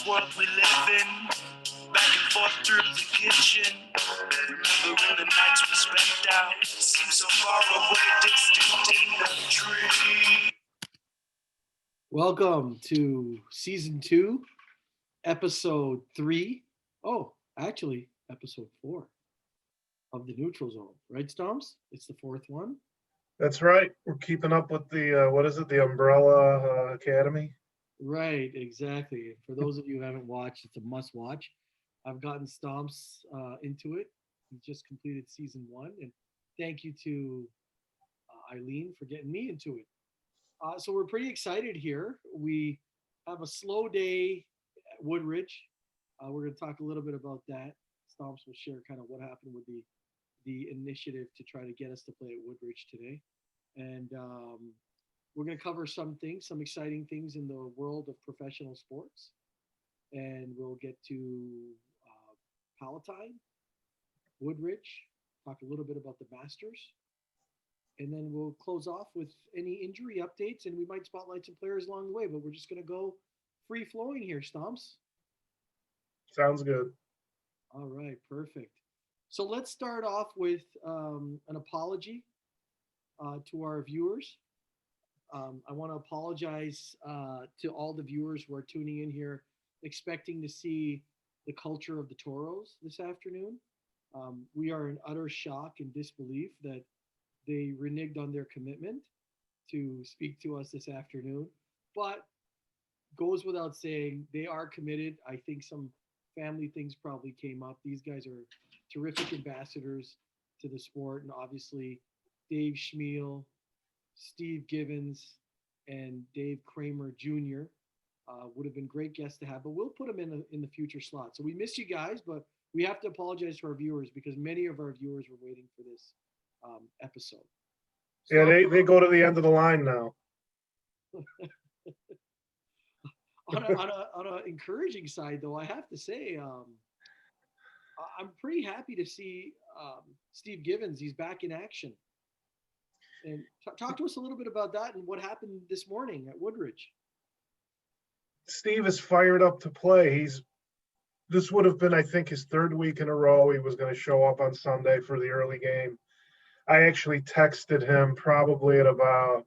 world we live in, back and forth through the kitchen. Remembering the nights we spent out, seem so far away, distant in the tree. Welcome to season 2, episode 3. Oh, actually, episode 4 of the Neutral Zone. Right, Stomps? It's the fourth one. That's right. We're keeping up with the what is it? The Umbrella Academy. Right, exactly. For those of you who haven't watched, it's a must watch. I've gotten Stomps into it. He just completed season 1. And thank you to Eileen for getting me into it. So we're pretty excited here. We have a slow day at Woodridge. We're going to talk a little bit about that. Stomps will share kind of what happened with the initiative to try to get us to play at Woodridge today, and we're going to cover some things, some exciting things in the world of professional sports, and we'll get to Palatine, Woodridge, talk a little bit about the Masters, and then we'll close off with any injury updates, and we might spotlight some players along the way. But we're just going to go free flowing here, Stomps. Sounds good. All right, perfect. So let's start off with an apology to our viewers. I want to apologize to all the viewers who are tuning in here, expecting to see the culture of the Toros this afternoon. We are in utter shock and disbelief that they reneged on their commitment to speak to us this afternoon. But goes without saying, they are committed. I think some family things probably came up. These guys are terrific ambassadors to the sport. And obviously, Dave Schmiel, Steve Givens, and Dave Kramer Jr. Would have been great guests to have, but we'll put them in the future slot. So we miss you guys, but we have to apologize to our viewers because many of our viewers were waiting for this episode. So, Yeah, they go to the end of the line now. on a encouraging side, though, I have to say I'm pretty happy to see Steve Givens. He's back in action. And talk to us a little bit about that and what happened this morning at Woodridge. Steve is fired up to play. This would have been, I think, his third week in a row. He was going to show up on Sunday for the early game. I actually texted him probably at about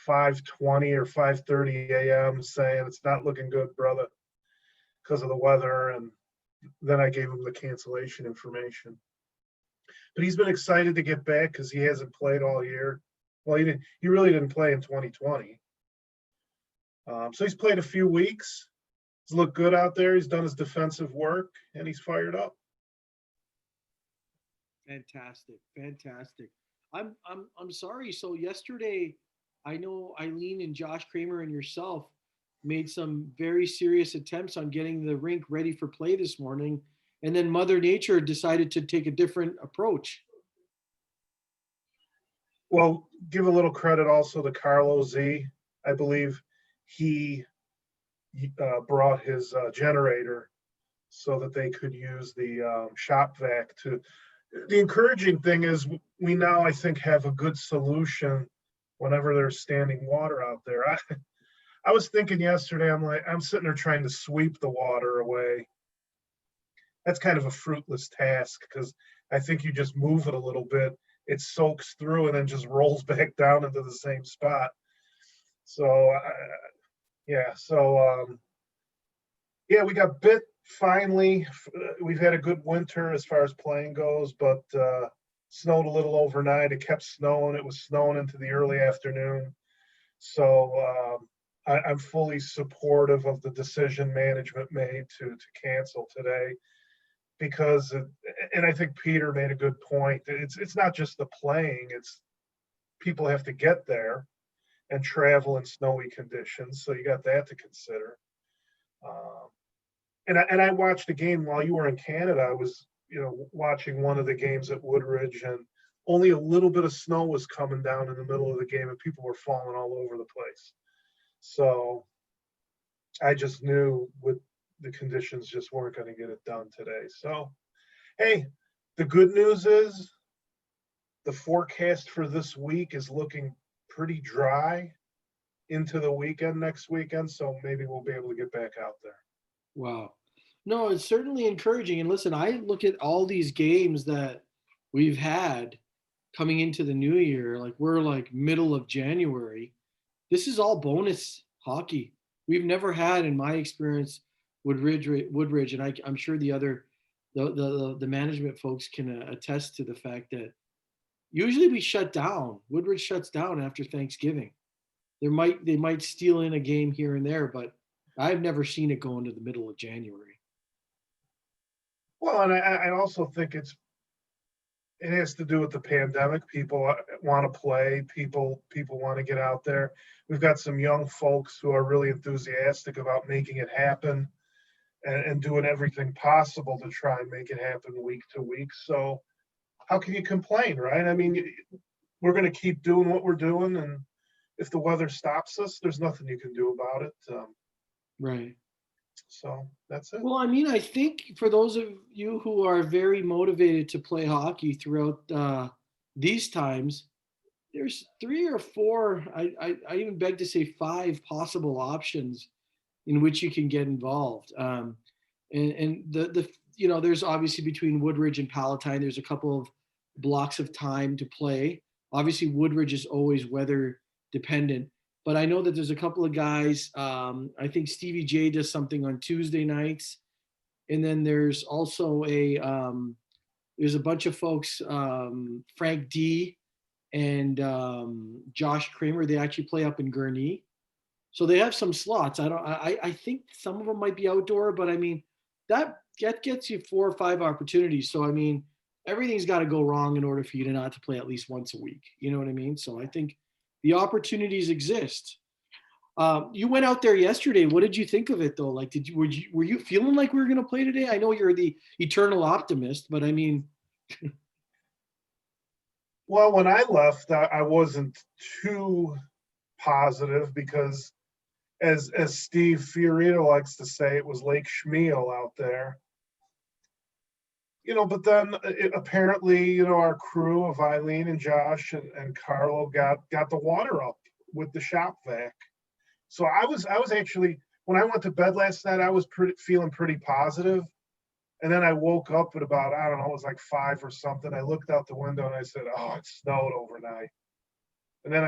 5:20 or 5:30 a.m. saying it's not looking good, brother, because of the weather. And then I gave him the cancellation information. But he's been excited to get back because he hasn't played all year. Well, he really didn't play in 2020. So he's played a few weeks. He's looked good out there. He's done his defensive work, and he's fired up. Fantastic. I'm sorry. So yesterday, I know Eileen and Josh Kramer and yourself made some very serious attempts on getting the rink ready for play this morning, and then Mother Nature decided to take a different approach. Well, give a little credit also to Carlo Z. I believe he brought his generator so that they could use the shop vac to. The encouraging thing is we now, I think, have a good solution whenever there's standing water out there. I was thinking yesterday, I'm sitting there trying to sweep the water away. That's kind of a fruitless task because I think you just move it a little bit, it soaks through and then just rolls back down into the same spot. So, we got bit finally. We've had a good winter as far as playing goes, but snowed a little overnight. It kept snowing. It was snowing into the early afternoon. So I'm fully supportive of the decision management made to cancel today because, and I think Peter made a good point. It's not just the playing. It's people have to get there and travel in snowy conditions. So you got that to consider. And I watched a game while you were in Canada. I was, watching one of the games at Woodridge, and only a little bit of snow was coming down in the middle of the game, and people were falling all over the place. So I just knew with the conditions just weren't going to get it done today. So, hey, the good news is the forecast for this week is looking pretty dry. into the weekend next weekend. So maybe we'll be able to get back out there. Wow. No, it's certainly encouraging. And listen, I look at all these games that we've had coming into the new year, like we're like middle of January. This is all bonus hockey. We've never had, in my experience, Woodridge, and I'm sure the management folks can attest to the fact that usually we shut down. Woodridge shuts down after Thanksgiving. They might steal in a game here and there, but I've never seen it go into the middle of January. Well, and I also think it has to do with the pandemic. People want to play. People want to get out there. We've got some young folks who are really enthusiastic about making it happen and doing everything possible to try and make it happen week to week. So how can you complain, right? I mean, we're going to keep doing what we're doing, and if the weather stops us, there's nothing you can do about it. Right. So that's it. Well, I mean, I think for those of you who are very motivated to play hockey throughout these times, there's three or four, I even beg to say five possible options in which you can get involved. And there's obviously between Woodridge and Palatine, there's a couple of blocks of time to play. Obviously, Woodridge is always weather dependent, but I know that there's a couple of guys. I think Stevie J does something on Tuesday nights, and then there's also there's a bunch of folks, Frank D and Josh Kramer. They actually play up in Gurnee, so they have some slots. I think some of them might be outdoor, but I mean that gets you 4 or 5 opportunities. So I mean everything's got to go wrong in order for you to not to play at least once a week. You know what I mean? So I think the opportunities exist. You went out there yesterday. What did you think of it though? Like, were you feeling like we were going to play today? I know you're the eternal optimist, but I mean, Well, when I left, I wasn't too positive because, as Steve Fiorito likes to say, it was Lake Schmiel out there. But then apparently, our crew of Eileen and Josh and Carlo got the water up with the shop vac. So I was actually, when I went to bed last night, I was feeling pretty positive. And then I woke up at about, I don't know, it was like 5 or something. I looked out the window and I said, "Oh, it snowed overnight." And then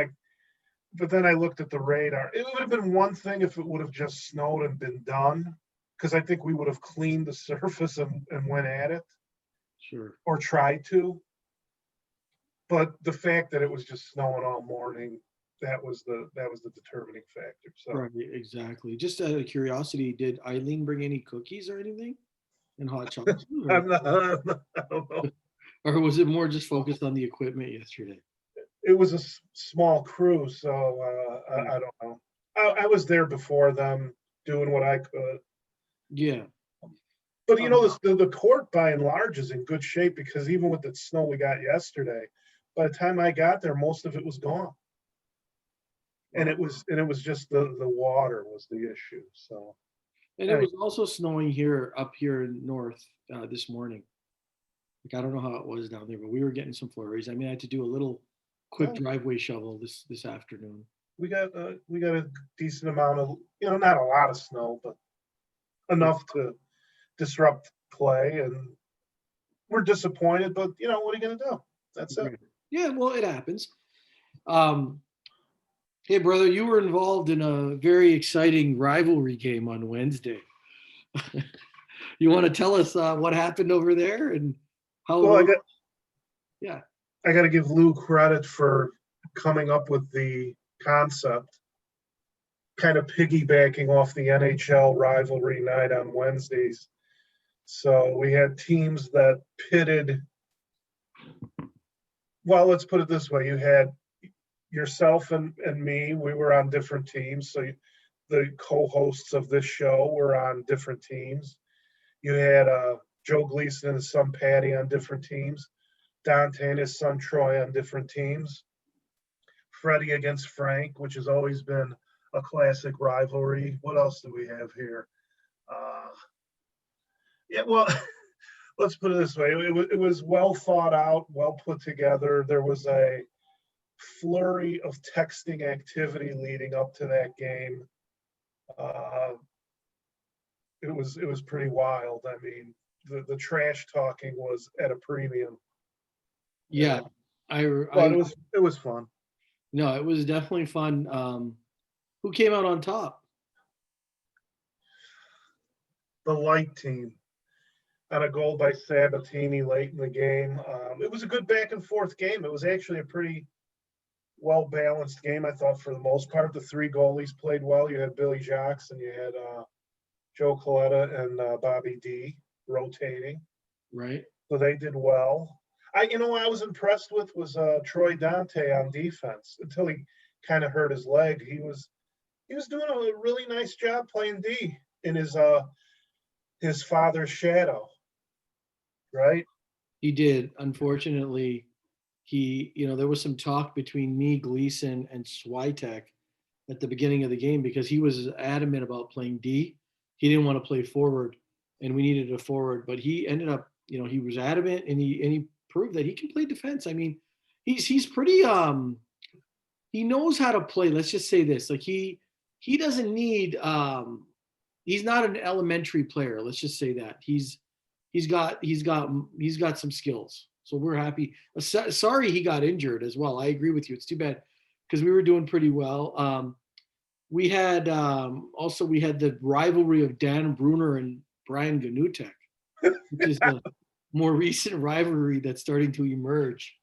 I looked at the radar. It would have been one thing if it would have just snowed and been done, because I think we would have cleaned the surface and went at it. sure. Or tried to. But the fact that it was just snowing all morning, that was the determining factor. So Right, exactly. Just out of curiosity, did Eileen bring any cookies or anything and hot chocolate, I don't know. or was it more just focused on the equipment yesterday? It was a small crew, so I don't know. I was there before them doing what I could. Yeah. But the court by and large is in good shape, because even with the snow we got yesterday, by the time I got there, most of it was gone. And it was just the water was the issue. So. And it was also snowing up here north this morning. Like I don't know how it was down there, but we were getting some flurries. I mean, I had to do a little quick driveway shovel this afternoon. We got a decent amount of, not a lot of snow, but enough to disrupt play, and we're disappointed. But what are you going to do? That's it. Yeah, well, it happens. Hey, brother, you were involved in a very exciting rivalry game on Wednesday. You want to tell us what happened over there and how? Well, I got to give Lou credit for coming up with the concept, kind of piggybacking off the NHL rivalry night on Wednesdays. So we had teams that pitted. Well, let's put it this way: you had yourself and me. We were on different teams, so the co-hosts of this show were on different teams. You had Joe Gleason and his son Patty on different teams, Dante and his son Troy on different teams, Freddie against Frank, which has always been a classic rivalry. What else do we have here? Yeah, well, let's put it this way: it was well thought out, well put together. There was a flurry of texting activity leading up to that game. It was pretty wild. I mean, the trash talking was at a premium. Yeah, But it was fun. no, it was definitely fun. Who came out on top? The light team on a goal by Sabatini late in the game. It was a good back and forth game. It was actually a pretty well balanced game, I thought, for the most part. The three goalies played well. You had Billy Jacques and you had Joe Coletta and Bobby D rotating. Right. So they did well. I was impressed with was Troy Dante on defense until he kind of hurt his leg. He was doing a really nice job playing D in his father's shadow, right? He did. Unfortunately, there was some talk between me, Gleason, and Switek at the beginning of the game because he was adamant about playing D. He didn't want to play forward, and we needed a forward. But he ended up, he was adamant, and he proved that he can play defense. I mean, he's pretty he knows how to play. Let's just say this: like he doesn't need he's not an elementary player. Let's just say that he's got some skills. So we're happy. Sorry he got injured as well. I agree with you. It's too bad because we were doing pretty well. We had the rivalry of Dan Bruner and Brian Ganutek, which is a more recent rivalry that's starting to emerge.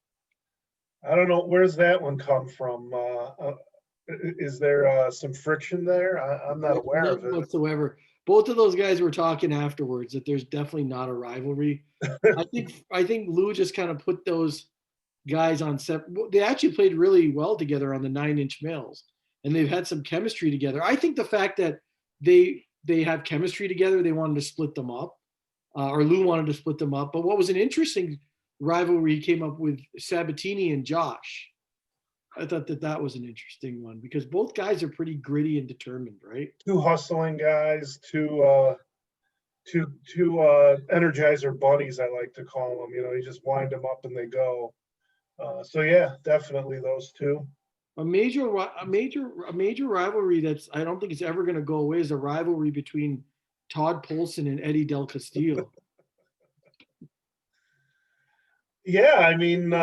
I don't know, where's that one come from? Is there some friction there? I'm not aware of it. Whatsoever. Both of those guys were talking afterwards that there's definitely not a rivalry. I think Lou just kind of put those guys on set. They actually played really well together on the 9-inch males, and they've had some chemistry together. I think the fact that they have chemistry together, they wanted to split them up, or Lou wanted to split them up. But what was an interesting rivalry he came up with Sabatini and Josh. I thought that was an interesting one because both guys are pretty gritty and determined, right? Two hustling guys, two energizer bunnies, I like to call them. You just wind them up and they go. So yeah, definitely those two. A major rivalry that's I don't think it's ever going to go away is a rivalry between Todd Polson and Eddie Del Castillo. Yeah, I mean,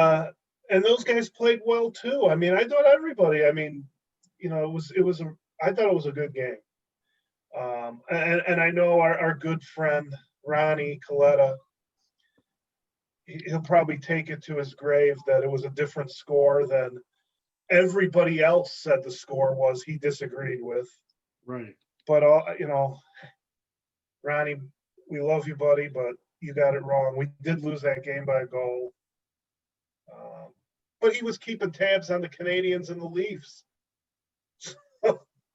and those guys played well too. I mean, I thought everybody. I mean, I thought it was a good game. And I know our good friend Ronnie Coletta, he'll probably take it to his grave that it was a different score than everybody else said the score was. He disagreed with. Right. But Ronnie, we love you, buddy, but you got it wrong. We did lose that game by a goal. But he was keeping tabs on the Canadians and the Leafs.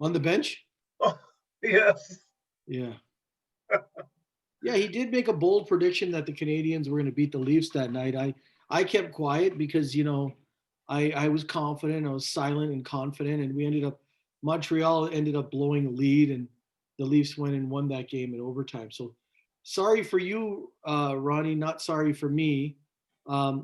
On the bench? Oh, yes. Yeah. Yeah, he did make a bold prediction that the Canadians were going to beat the Leafs that night. I kept quiet because, I was confident. I was silent and confident. And Montreal ended up blowing a lead and the Leafs went and won that game in overtime. So sorry for you, Ronnie, not sorry for me.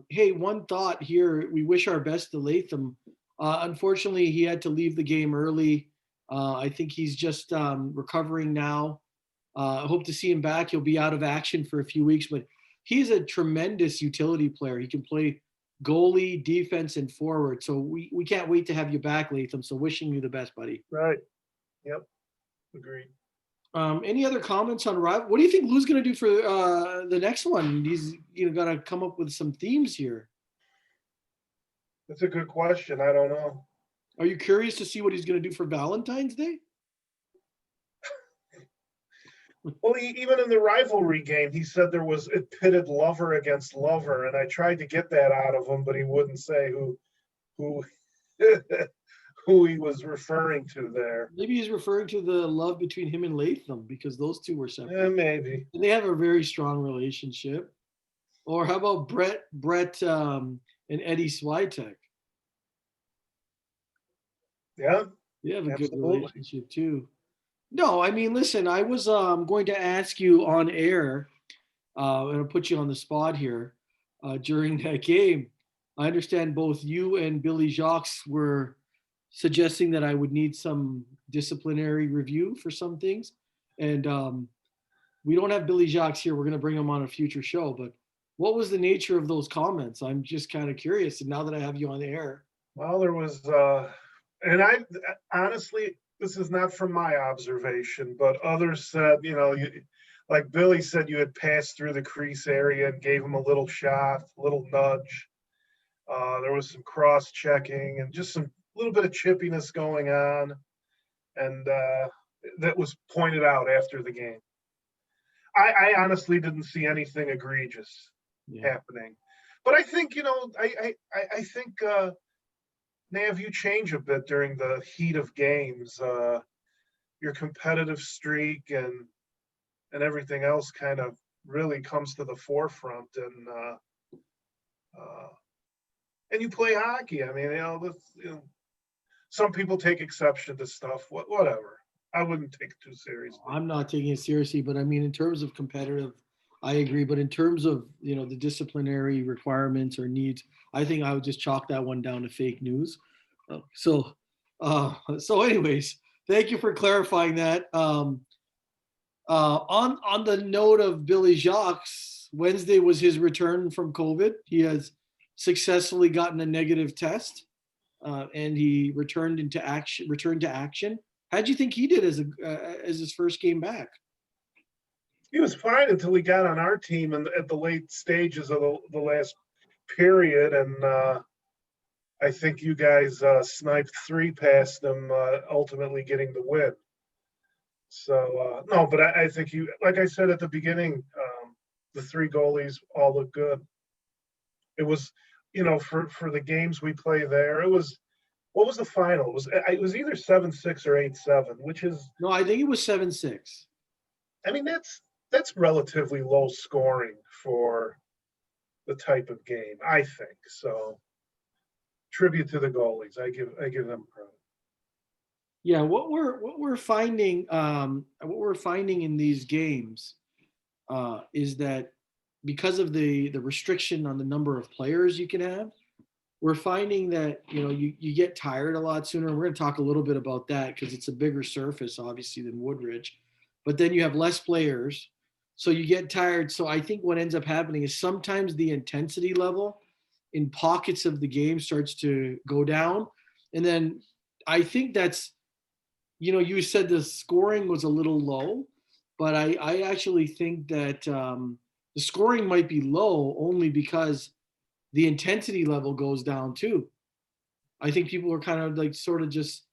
Hey, one thought here. We wish our best to Latham. Unfortunately, he had to leave the game early. I think he's just recovering now. I hope to see him back. He'll be out of action for a few weeks, but he's a tremendous utility player. He can play goalie, defense, and forward. So we can't wait to have you back, Latham. So wishing you the best, buddy. Right. Yep. Agreed. Any other comments on Rival? What do you think Lou's going to do for the next one? He's got to come up with some themes here. That's a good question. I don't know. Are you curious to see what he's going to do for Valentine's Day? Well, even in the rivalry game, he said it pitted lover against lover, and I tried to get that out of him, but he wouldn't say who who he was referring to there. Maybe he's referring to the love between him and Latham because those two were separate. Yeah, maybe. And they have a very strong relationship. Or how about Brett and Eddie Switek? Yeah. They have a good relationship too. No, I mean, listen, I was going to ask you on air, and I'll put you on the spot here during that game. I understand both you and Billy Jacques were suggesting that I would need some disciplinary review for some things. And we don't have Billy Jacques here. We're going to bring him on a future show. But what was the nature of those comments? I'm just kind of curious. And now that I have you on the air, Well, there was, and I honestly, this is not from my observation, but others said, like Billy said, you had passed through the crease area and gave him a little shot, a little nudge. There was some cross checking and just some little bit of chippiness going on. And that was pointed out after the game. I honestly didn't see anything egregious happening. But I think, I think Nav, you change a bit during the heat of games. Your competitive streak and everything else kind of really comes to the forefront, and you play hockey. I mean, some people take exception to stuff. Whatever. I wouldn't take it too seriously. I'm not taking it seriously, but I mean, in terms of competitive, I agree. But in terms of, the disciplinary requirements or needs, I think I would just chalk that one down to fake news. So anyways, thank you for clarifying that. On the note of Billy Jacques, Wednesday was his return from COVID. He has successfully gotten a negative test, and he returned to action. How do you think he did as his first game back? He was fine until he got on our team and at the late stages of the last period, and I think you guys sniped 3 past him, ultimately getting the win. So no, but I think you, like I said at the beginning, the 3 goalies all look good. It was, for the games we play there, it was. What was the final? It was either 7-6 or 8-7, which is. No, I think it was 7-6. I mean, that's relatively low scoring for the type of game, I think. So, tribute to the goalies. I give them credit. Yeah, what we're finding in these games is that because of the restriction on the number of players you can have, we're finding that you get tired a lot sooner. We're going to talk a little bit about that because it's a bigger surface, obviously, than Woodridge. But then you have less players, so you get tired. So I think what ends up happening is sometimes the intensity level in pockets of the game starts to go down, and then I think that's, you said the scoring was a little low, but I actually think that the scoring might be low only because the intensity level goes down too. I think people are kind of like sort of just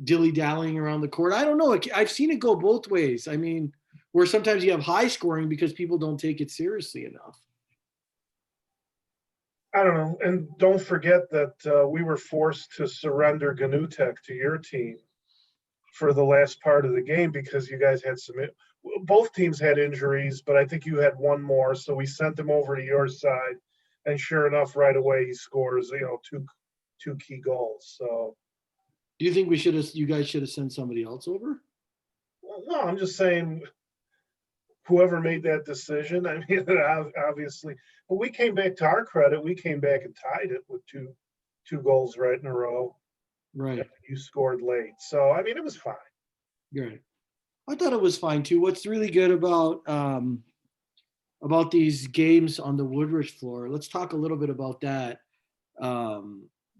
dilly-dallying around the court. I don't know. I've seen it go both ways. I mean, where sometimes you have high scoring because people don't take it seriously enough. I don't know. And don't forget that we were forced to surrender Ganutek to your team for the last part of the game because you guys had both teams had injuries, but I think you had one more. So we sent him over to your side. And sure enough, right away he scores, 2 key goals. So, do you think you guys should have sent somebody else over? Well, no, I'm just saying, whoever made that decision. I mean, obviously, but we came back. To our credit, we came back and tied it with two goals right in a row. Right. You scored late, so I mean, it was fine. Right. I thought it was fine too. What's really good about these games on the Woodridge floor. Let's talk a little bit about that.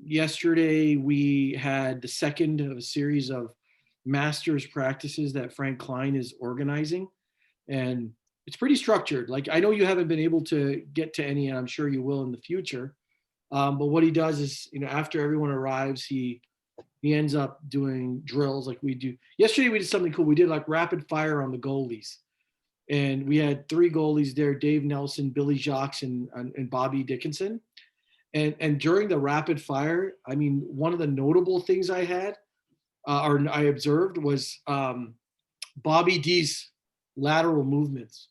Yesterday, we had the second of a series of masters practices that Frank Klein is organizing. And it's pretty structured. Like, I know you haven't been able to get to any, and I'm sure you will in the future. But what he does is, after everyone arrives, he ends up doing drills like we do. Yesterday, we did something cool. We did like rapid fire on the goalies. And we had 3 goalies there: Dave Nelson, Billy Jacques, and Bobby Dickinson. And during the rapid fire, I mean, one of the notable things I had, or I observed, was Bobby D's lateral movements.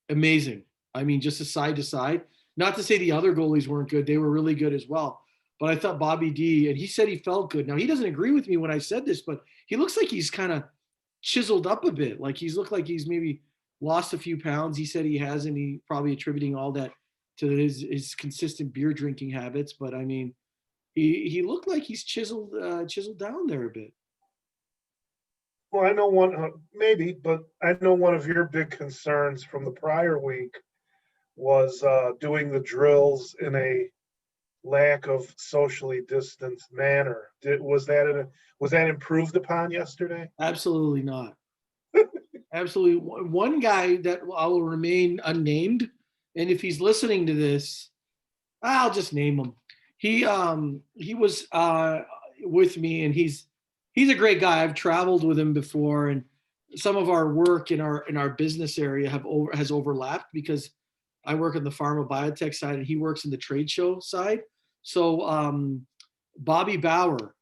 Amazing. I mean, just a side to side. Not to say the other goalies weren't good; they were really good as well. But I thought Bobby D, and he said he felt good. Now, he doesn't agree with me when I said this, but he looks like he's kind of chiseled up a bit. Like, he's looked like he's maybe lost a few pounds. He said he hasn't. He probably attributing all that to his consistent beer drinking habits. But I mean, he looked like he's chiseled down there a bit. Well, I know one, maybe, but I know one of your big concerns from the prior week was doing the drills in a lack of socially distanced manner. Was that improved upon yesterday? Absolutely not. Absolutely. One guy that I will remain unnamed, and if he's listening to this, I'll just name him. He was with me, and he's a great guy. I've traveled with him before, and some of our work in our business area has overlapped because I work on the pharma biotech side, and he works in the trade show side. So Bobby Bauer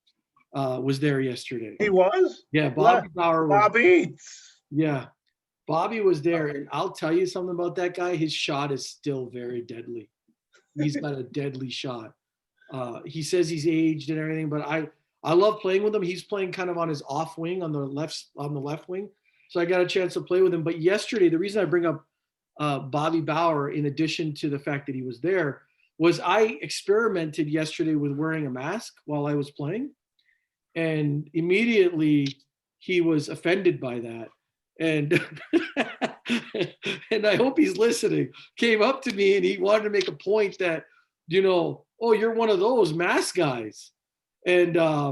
was there yesterday. He was? Yeah, Bobby Bauer was. Bob Eats. Yeah, Bobby was there, and I'll tell you something about that guy. His shot is still very deadly. He's got a deadly shot. He says he's aged and everything, but I love playing with him. He's playing kind of on his off wing on the left wing, so I got a chance to play with him. But yesterday, the reason I bring up Bobby Bauer, in addition to the fact that he was there, was I experimented yesterday with wearing a mask while I was playing, and immediately he was offended by that. And and I hope he's listening. Came up to me and he wanted to make a point that, oh, you're one of those mask guys. And I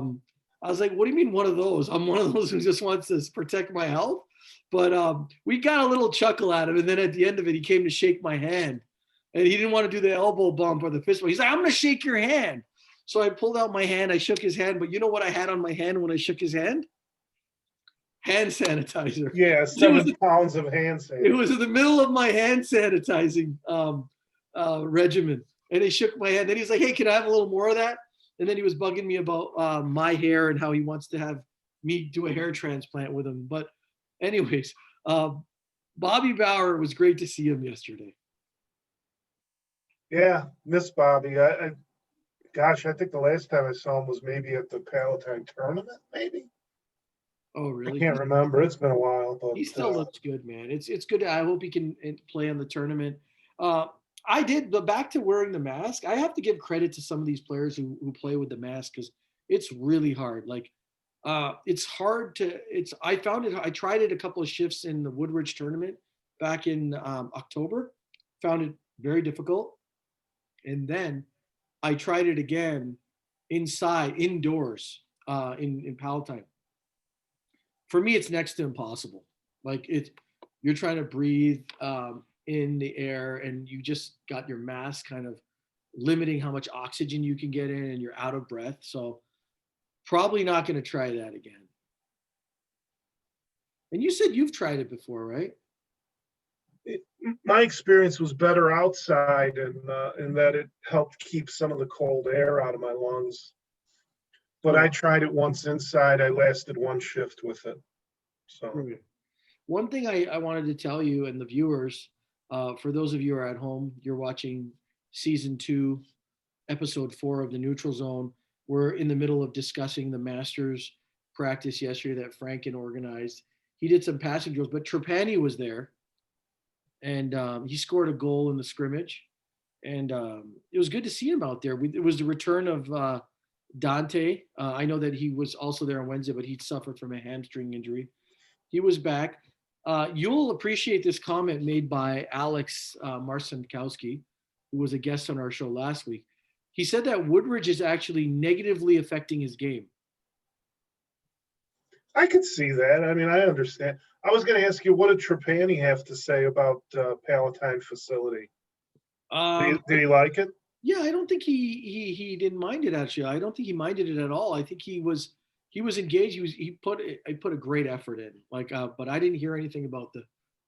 was like, what do you mean one of those? I'm one of those who just wants to protect my health. But we got a little chuckle out of it. And then at the end of it, he came to shake my hand. And he didn't want to do the elbow bump or the fist bump. He's like, I'm going to shake your hand. So I pulled out my hand. I shook his hand. But you know what I had on my hand when I shook his hand? Hand sanitizer. Yeah, 7 pounds of hand sanitizer. It was in the middle of my hand sanitizing regimen. And he shook my hand. Then he's like, hey, can I have a little more of that? And then he was bugging me about my hair and how he wants to have me do a hair transplant with him. But anyways, Bobby Bauer, it was great to see him yesterday. Yeah, miss Bobby. Gosh, I think the last time I saw him was maybe at the Palatine tournament, maybe. Oh, really? I can't remember. It's been a while, but he still looks good, man. It's good. I hope he can play on the tournament. I did, but back to wearing the mask. I have to give credit to some of these players who play with the mask because it's really hard. Like, it's hard to. I found it. I tried it a couple of shifts in the Woodridge tournament back in October. Found it very difficult, and then I tried it again indoors in Palatine. For me, it's next to impossible. Like you're trying to breathe in the air, and you just got your mask kind of limiting how much oxygen you can get in, and you're out of breath. So probably not going to try that again. And you said you've tried it before, right? My experience was better outside, in that it helped keep some of the cold air out of my lungs. But I tried it once inside. I lasted one shift with it. So one thing I wanted to tell you and the viewers, for those of you who are at home, you're watching season 2, episode 4 of the Neutral Zone. We're in the middle of discussing the Masters practice yesterday that Franken organized. He did some passing drills, but Trapani was there, and he scored a goal in the scrimmage. And it was good to see him out there. It was the return of Dante. I know that he was also there on Wednesday, but he'd suffered from a hamstring injury. He was back. You'll appreciate this comment made by Alex Marcinkowski, who was a guest on our show last week. He said that Woodridge is actually negatively affecting his game. I could see that. I mean, I understand. I was going to ask you, what did Trapani have to say about Palatine facility? Did he like it? Yeah, I don't think he didn't mind it, actually. I don't think he minded it at all. I think he was engaged. He put a great effort in. But I didn't hear anything about the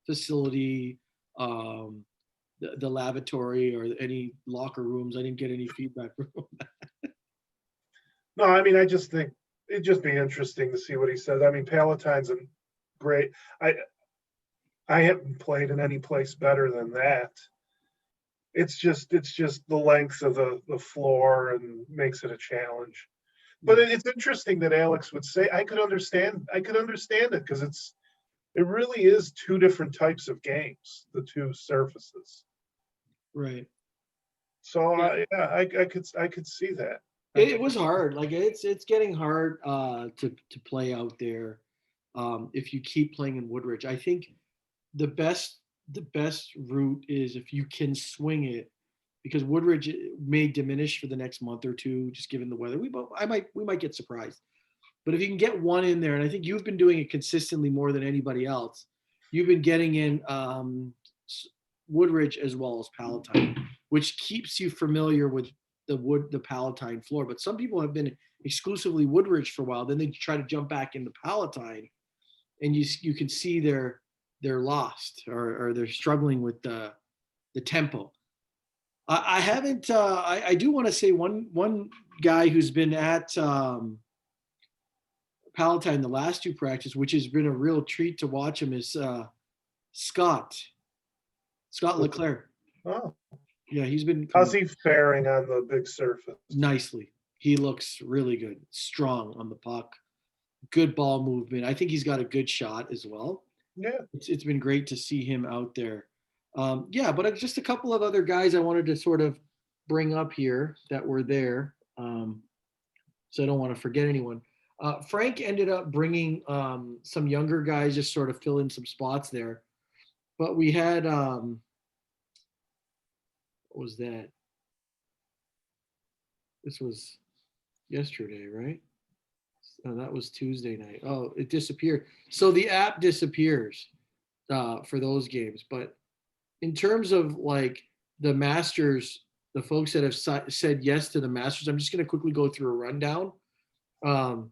facility, the lavatory, or any locker rooms. I didn't get any feedback from that. No, I mean, I just think it'd just be interesting to see what he says. I mean, Palatine's a great. I haven't played in any place better than that. It's just the length of the floor and makes it a challenge. But it's interesting that Alex would say, I could understand it, because it really is two different types of games, the two surfaces. Right. So Yeah. yeah, I could see that. It was hard. Like it's getting hard to play out there if you keep playing in Woodridge. I think the best the best route is if you can swing it because Woodridge may diminish for the next month or two just given the weather. We might get surprised. But if you can get one in there, and I think you've been doing it consistently more than anybody else, you've been getting in Woodridge as well as Palatine, which keeps you familiar with the Palatine floor. But some people have been exclusively Woodridge for a while. Then they try to jump back into Palatine, and you can see they're lost or they're struggling with the tempo. I haven't. I do want to say one guy who's been at Palatine the last two practices, which has been a real treat to watch him, is Scott Leclerc. Oh, Yeah, he's been how's coming he faring on the big surface? nicely. He looks really good, strong on the puck, good ball movement. I think he's got a good shot as well. Yeah. It's been great to see him out there. Yeah, but just a couple of other guys I wanted to sort of bring up here that were there. So I don't want to forget anyone. Frank ended up bringing some younger guys, just sort of fill in some spots there. But we had what was that? This was yesterday, right? That was Tuesday night. Oh, it disappeared. So the app disappears for those games. But in terms of like the Masters, the folks that have said yes to the Masters, I'm just going to quickly go through a rundown. Um,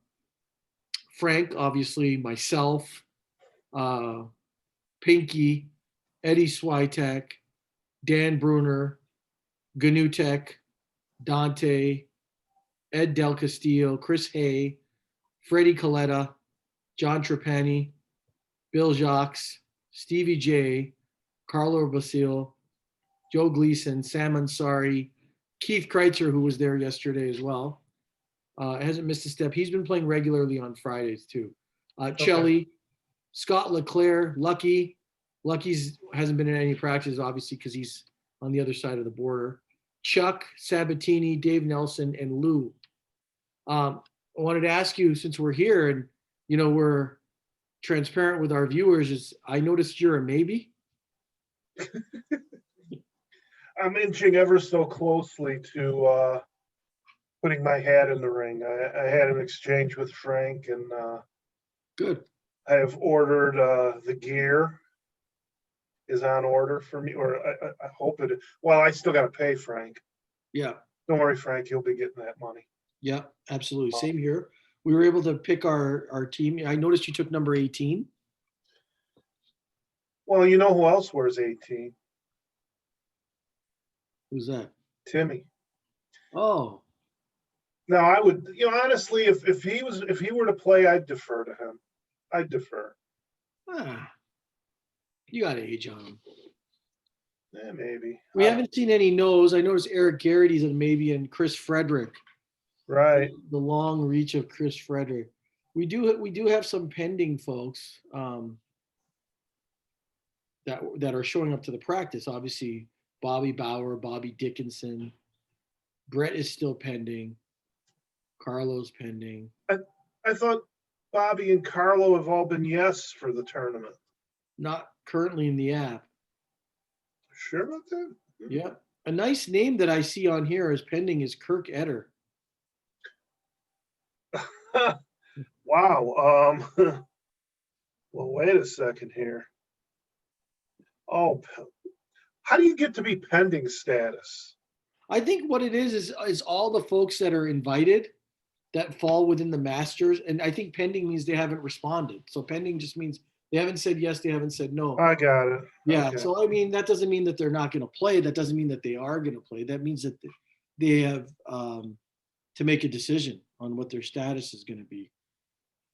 Frank, obviously, myself, uh, Pinky, Eddie Switek, Dan Bruner, Ganutek, Dante, Ed Del Castillo, Chris Hay, Freddie Coletta, John Trapani, Bill Jacques, Stevie J, Carlo Basile, Joe Gleason, Sam Ansari, Keith Kreitzer, who was there yesterday as well. Hasn't missed a step. He's been playing regularly on Fridays too. Chelly, Scott Leclerc, Lucky's hasn't been in any practice, obviously, because he's on the other side of the border. Chuck, Sabatini, Dave Nelson, and Lou. I wanted to ask you, since we're here and we're transparent with our viewers, is I noticed you're a maybe. I'm inching ever so closely to putting my hat in the ring. I had an exchange with Frank, and Good. I have ordered the gear is on order for me, or I hope it is. Well, I still got to pay Frank. Yeah. Don't worry, Frank. You'll be getting that money. Yeah, absolutely. Same here. We were able to pick our team. I noticed you took number 18. Well, you know who else wears 18? Who's that? Timmy. Oh, Now, I would, honestly, if he were to play, I'd defer to him. I'd defer. You got age on him. Yeah, maybe. We haven't seen any no's. I noticed Eric Garrity's and maybe and Chris Frederick. Right. The long reach of Chris Frederick. We do have some pending folks that are showing up to the practice. Obviously, Bobby Bauer, Bobby Dickinson. Brett is still pending. Carlo's pending. I thought Bobby and Carlo have all been yes for the tournament. Not currently in the app. Sure about that? Yeah. A nice name that I see on here as pending is Kirk Etter. Wow. Well, wait a second here. Oh, how do you get to be pending status? I think what it is all the folks that are invited that fall within the Masters, and I think pending means they haven't responded. So pending just means they haven't said yes, they haven't said no. I got it. Yeah. Okay. So I mean, that doesn't mean that they're not going to play. That doesn't mean that they are going to play. That means that they have to make a decision on what their status is going to be.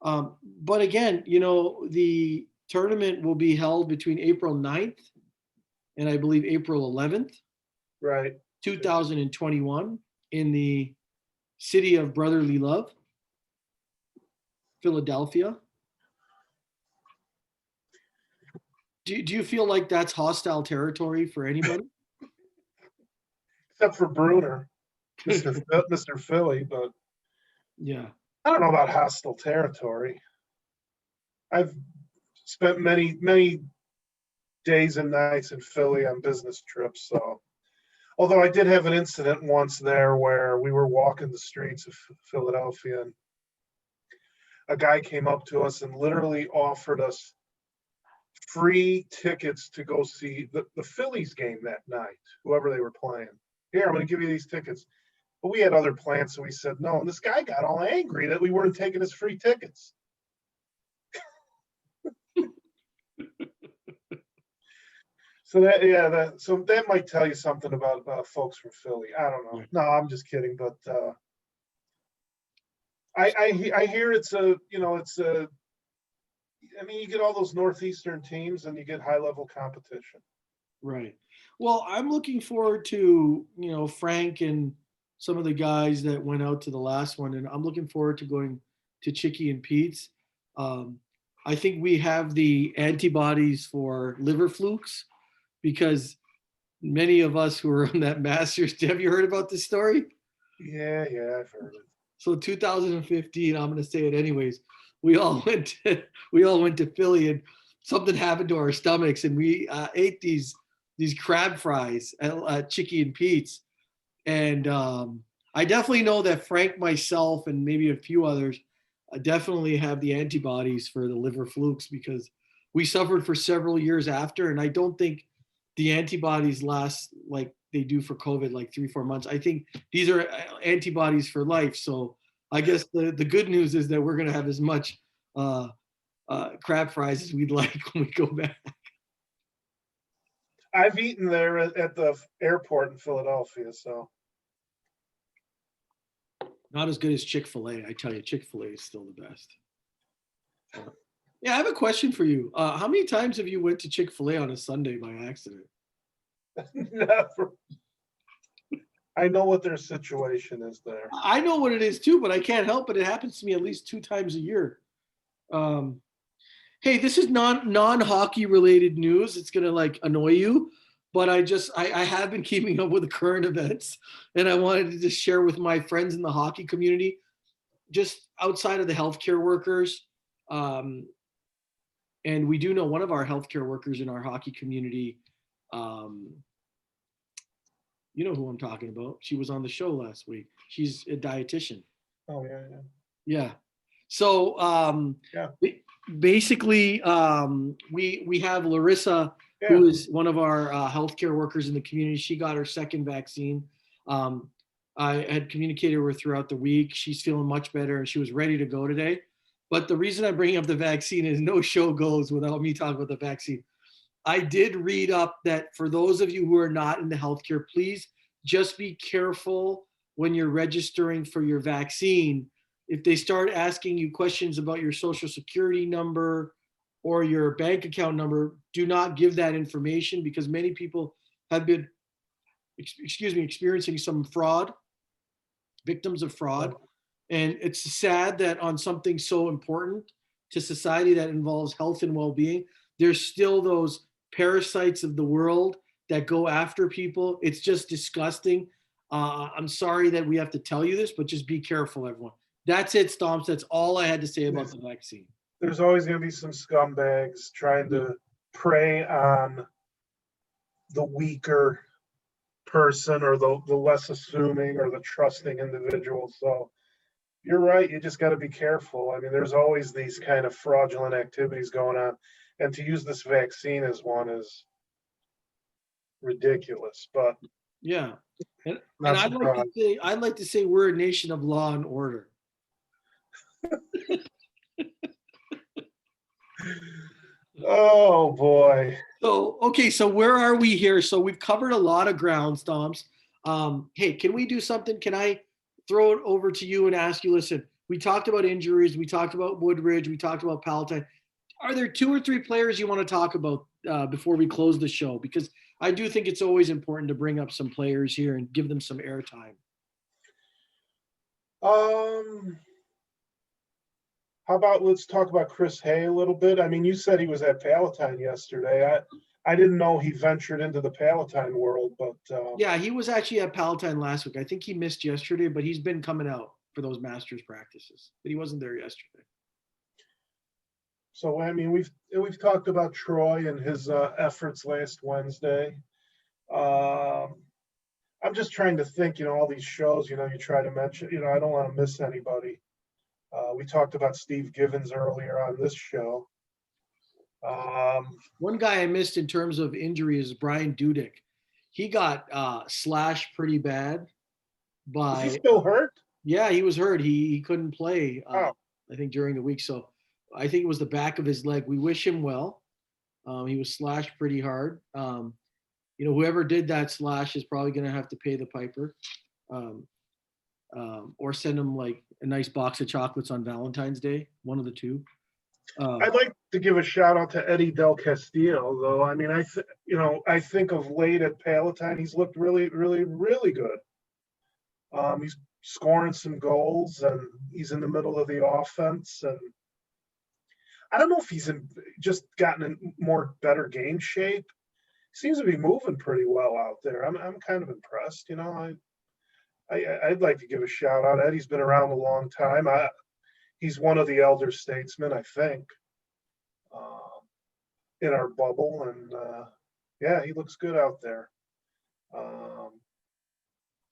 But again, the tournament will be held between April 9th and I believe April 11th, Right. 2021 in the city of brotherly love, Philadelphia. Do you feel like that's hostile territory for anybody? except for Bruner, Mr. Philly. But Yeah. I don't know about hostile territory. I've spent many days and nights in Philly on business trips. So, although I did have an incident once there where we were walking the streets of Philadelphia, and a guy came up to us and literally offered us free tickets to go see the Phillies game that night, whoever they were playing. Here, I'm going to give you these tickets. But we had other plans, so we said no. And this guy got all angry that we weren't taking his free tickets. So that might tell you something about folks from Philly. I don't know. No, I'm just kidding. But I hear it's a. I mean, you get all those northeastern teams, and you get high level competition. Right. Well, I'm looking forward to, Frank and some of the guys that went out to the last one, and I'm looking forward to going to Chicky and Pete's. I think we have the antibodies for liver flukes because many of us who were in that Masters, have you heard about this story? Yeah, I've heard it. So 2015, I'm going to say it anyways. We all went to Philly, and something happened to our stomachs, and we ate these crab fries at Chicky and Pete's. And I definitely know that Frank, myself, and maybe a few others definitely have the antibodies for the liver flukes because we suffered for several years after. And I don't think the antibodies last like they do for COVID, like 3-4 months. I think these are antibodies for life. So I guess the good news is that we're going to have as much crab fries as we'd like when we go back. I've eaten there at the airport in Philadelphia, so. Not as good as Chick-fil-A. I tell you, Chick-fil-A is still the best. Yeah, I have a question for you. How many times have you went to Chick-fil-A on a Sunday by accident? Never. I know what their situation is there. I know what it is too, but I can't help it. It happens to me at least 2 times a year. Hey, this is non-hockey related news. It's gonna like annoy you, but I have been keeping up with the current events, and I wanted to just share with my friends in the hockey community, just outside of the healthcare workers. And we do know one of our healthcare workers in our hockey community. You know who I'm talking about. She was on the show last week. She's a dietitian. Oh, yeah. Yeah. So Yeah. basically, we have Larissa, Yeah. who is one of our healthcare workers in the community. She got her second vaccine. I had communicated with her throughout the week. She's feeling much better, and she was ready to go today. But the reason I'm bringing up the vaccine is no show goes without me talking about the vaccine. I did read up that for those of you who are not in the healthcare, please just be careful when you're registering for your vaccine. If they start asking you questions about your social security number or your bank account number, do not give that information because many people have been, experiencing some fraud, victims of fraud. And it's sad that on something so important to society that involves health and well-being, there's still those parasites of the world that go after people. It's just disgusting. I'm sorry that we have to tell you this, but just be careful, everyone. That's it, Stomps. That's all I had to say about the vaccine. There's always going to be some scumbags trying to prey on the weaker person or the less assuming or the trusting individual. So you're right. You just got to be careful. I mean, there's always these kind of fraudulent activities going on. And to use this vaccine as one is ridiculous. But yeah. And I'd like to say we're a nation of law and order. Oh boy. So okay, so where are we here? So we've covered a lot of ground, Stomps. Hey, can we do something? Can I throw it over to you and ask you, listen, we talked about injuries, we talked about Woodridge, we talked about Palatine. Are there 2 or 3 players you want to talk about before we close the show? Because I do think it's always important to bring up some players here and give them some airtime. How about let's talk about Chris Hay a little bit? I mean, you said he was at Palatine yesterday. I didn't know he ventured into the Palatine world, but Yeah, he was actually at Palatine last week. I think he missed yesterday, but he's been coming out for those Masters practices. But he wasn't there yesterday. so I mean we've talked about Troy and his efforts last Wednesday. Um, I'm just trying to think, all these shows, you try to mention, I don't want to miss anybody. We talked about Steve Givens earlier on this show. One guy I missed in terms of injury is Brian Dudek. He got slashed pretty bad Is he by still hurt? yeah, he was hurt. He couldn't play Oh, I think during the week. So I think it was the back of his leg. We wish him well. He was slashed pretty hard. Whoever did that slash is probably going to have to pay the piper, um, or send him like a nice box of chocolates on Valentine's Day. One of the two. I'd like to give a shout out to Eddie Del Castillo, though. I mean, I think of late at Palatine, he's looked really, really, really good. He's scoring some goals, and he's in the middle of the offense. And I don't know if he's just gotten in more better game shape. He seems to be moving pretty well out there. I'm kind of impressed. I'd like to give a shout out. Eddie's been around a long time. He's one of the elder statesmen, I think, in our bubble, and yeah, he looks good out there.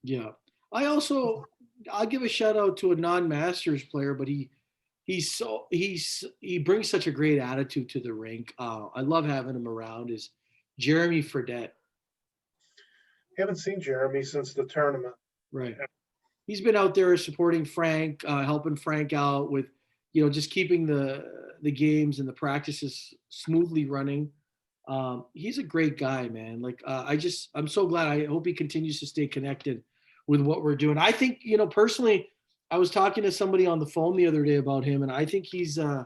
Yeah. I'll give a shout out to a non-Masters player, but he brings such a great attitude to the rink. I love having him around. Is Jeremy Fredette. Haven't seen Jeremy since the tournament. Right. He's been out there supporting Frank, helping Frank out with, just keeping the games and the practices smoothly running. He's a great guy, man. Like, I'm so glad. I hope he continues to stay connected with what we're doing. I think, personally, I was talking to somebody on the phone the other day about him, and I think he's a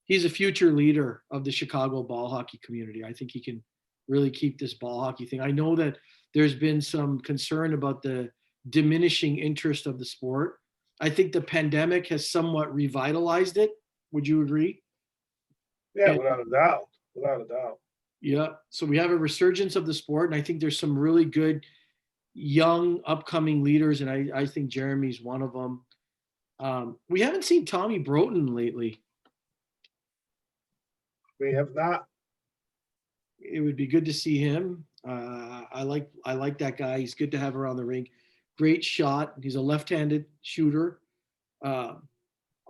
future leader of the Chicago ball hockey community. I think he can really keep this ball hockey thing. I know that there's been some concern about the diminishing interest of the sport. I think the pandemic has somewhat revitalized it. Would you agree? Yeah, without a doubt. Without a doubt. Yeah. So we have a resurgence of the sport, and I think there's some really good young upcoming leaders, and I think Jeremy's one of them. We haven't seen Tommy Broughton lately. We have not. It would be good to see him. I like that guy. He's good to have around the rink. Great shot. He's a left-handed shooter.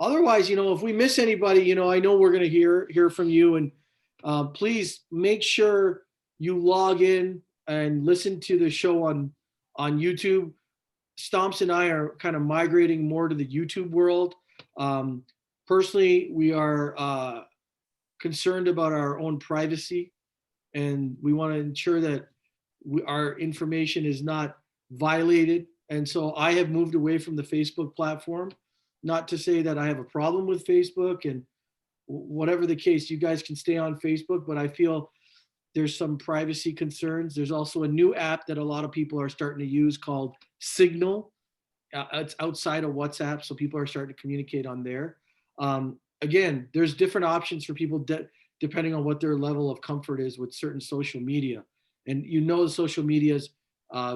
Otherwise, if we miss anybody, I know we're going to hear from you, and please make sure you log in and listen to the show on YouTube. Stomps and I are kind of migrating more to the YouTube world. Personally, we are concerned about our own privacy, and we want to ensure that our information is not violated. And so I have moved away from the Facebook platform. Not to say that I have a problem with Facebook, and whatever the case, you guys can stay on Facebook, but I feel there's some privacy concerns. There's also a new app that a lot of people are starting to use called Signal. It's outside of WhatsApp, so people are starting to communicate on there. Again, there's different options for people depending on what their level of comfort is with certain social media. And the social media's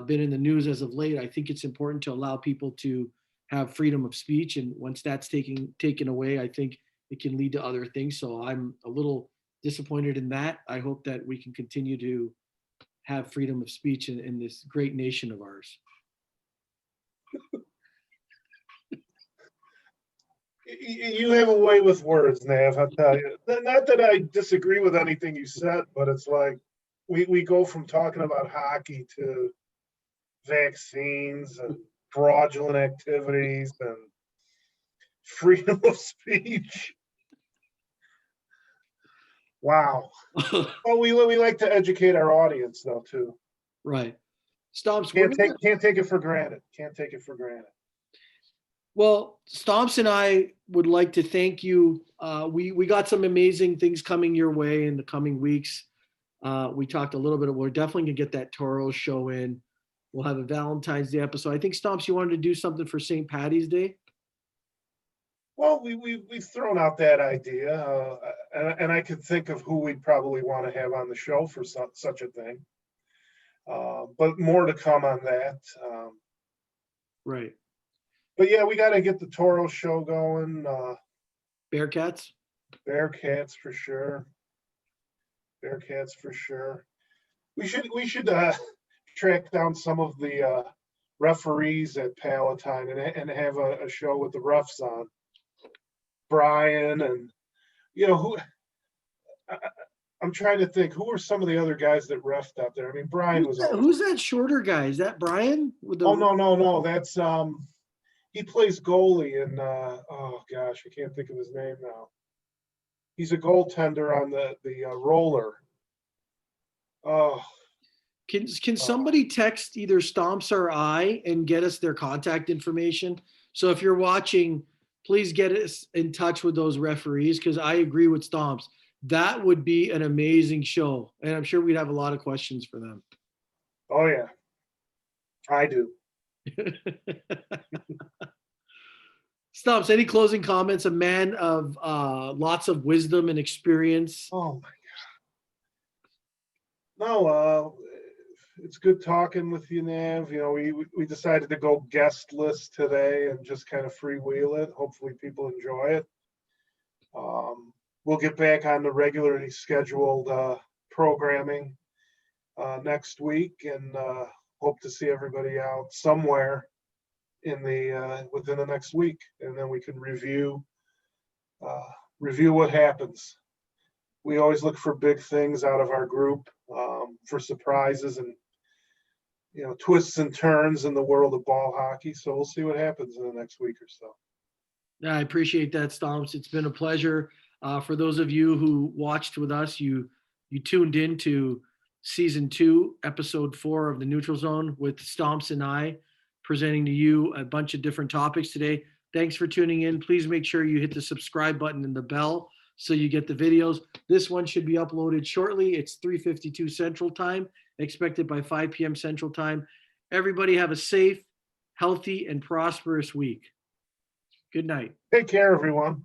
been in the news as of late. I think it's important to allow people to have freedom of speech, and once that's taken away, I think it can lead to other things. So I'm a little disappointed in that. I hope that we can continue to have freedom of speech in this great nation of ours. You have a way with words, Nav, I'll tell you. Not that I disagree with anything you said, but it's like we go from talking about hockey to vaccines and fraudulent activities and freedom of speech. Wow. Well, we like to educate our audience, though, too. Right. Stomps. Can't take it for granted. Can't take it for granted. Well, Stomps and I would like to thank you. We got some amazing things coming your way in the coming weeks. We talked a little bit. We're definitely gonna get that Toro show in. We'll have a Valentine's Day episode. I think, Stomps, you wanted to do something for St. Patty's Day. Well, we've thrown out that idea, and I could think of who we'd probably want to have on the show for such a thing. But more to come on that. Right. But yeah, we got to get the Toro show going. Bearcats. Bearcats for sure. Bearcats for sure. We should track down some of the referees at Palatine and have a show with the refs on. Brian and who I'm trying to think who are some of the other guys that refed out there. I mean, Brian was always. Who's that shorter guy? Is that Brian? With the... Oh no, that's he plays goalie in oh gosh, I can't think of his name now. He's a goaltender on the roller. Oh. Can somebody text either Stomps or I and get us their contact information? So if you're watching, please get us in touch with those referees, because I agree with Stomps. That would be an amazing show, and I'm sure we'd have a lot of questions for them. Oh yeah, I do. Stomps, any closing comments? A man of lots of wisdom and experience. Oh my God. No, it's good talking with you, Nav. We decided to go guest list today and just kind of freewheel it. Hopefully people enjoy it. We'll get back on the regularly scheduled programming next week, and hope to see everybody out somewhere in within the next week, and then we can review what happens. We always look for big things out of our group, for surprises and twists and turns in the world of ball hockey. So we'll see what happens in the next week or so. Yeah, I appreciate that, Stomps. It's been a pleasure. For those of you who watched with us, you tuned in to season 2, episode 4 of the Neutral Zone with Stomps and I, presenting to you a bunch of different topics today. Thanks for tuning in. Please make sure you hit the subscribe button and the bell so you get the videos. This one should be uploaded shortly. It's 3:52 Central Time, expected by 5 p.m. Central Time. Everybody have a safe, healthy, and prosperous week. Good night. Take care, everyone.